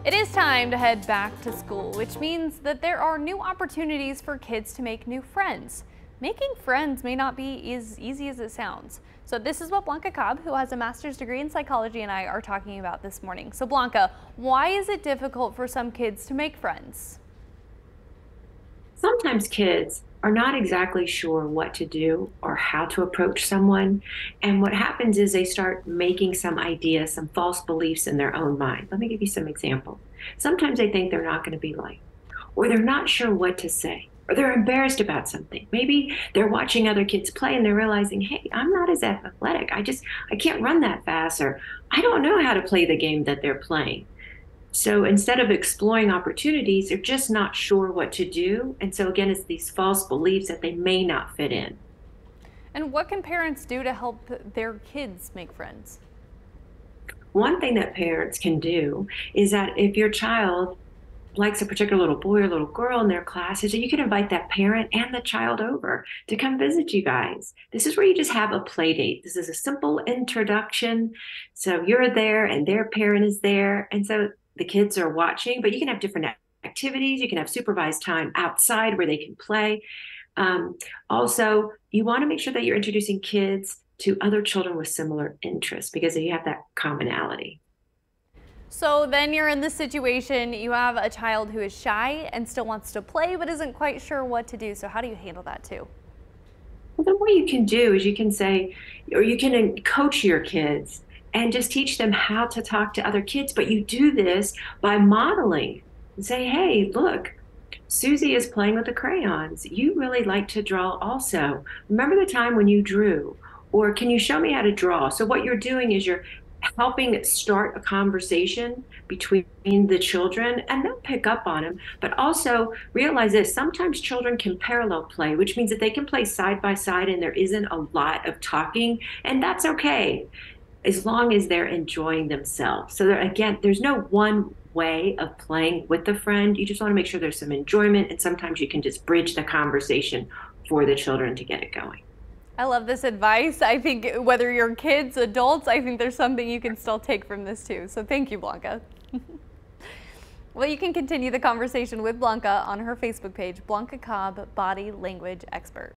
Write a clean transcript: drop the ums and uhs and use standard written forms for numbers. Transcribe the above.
It is time to head back to school, which means that there are new opportunities for kids to make new friends. Making friends may not be as easy as it sounds. So this is what Blanca Cobb, who has a master's degree in psychology, and I are talking about this morning. So Blanca, why is it difficult for some kids to make friends? Sometimes kids are not exactly sure what to do or how to approach someone. And what happens is they start making some ideas, some false beliefs in their own mind. Let me give you some examples. Sometimes they think they're not going to be liked, or they're not sure what to say, or they're embarrassed about something. Maybe they're watching other kids play and they're realizing, hey, I'm not as athletic. I can't run that fast, or I don't know how to play the game that they're playing. So instead of exploring opportunities, they're just not sure what to do. And so again, it's these false beliefs that they may not fit in. And what can parents do to help their kids make friends? One thing that parents can do is that if your child likes a particular little boy or little girl in their classes, you can invite that parent and the child over to come visit you guys. This is where you just have a play date. This is a simple introduction. So you're there and their parent is there. And so the kids are watching, but you can have different activities. You can have supervised time outside where they can play. Also, you want to make sure that you're introducing kids to other children with similar interests because you have that commonality. So then you're in this situation, you have a child who is shy and still wants to play but isn't quite sure what to do. So how do you handle that too? Well, then what you can do is you can say, or you can coach your kids and just teach them how to talk to other kids. But you do this by modeling and say, hey, look, Susie is playing with the crayons. You really like to draw also. Remember the time when you drew? Or can you show me how to draw? So what you're doing is you're helping start a conversation between the children, and they'll pick up on them. But also realize that sometimes children can parallel play, which means that they can play side by side and there isn't a lot of talking, and that's okay as long as they're enjoying themselves. So again, there's no one way of playing with the friend. You just want to make sure there's some enjoyment, and sometimes you can just bridge the conversation for the children to get it going. I love this advice. I think whether you're kids, adults, I think there's something you can still take from this too. So thank you, Blanca. Well, you can continue the conversation with Blanca on her Facebook page, Blanca Cobb, Body Language Expert.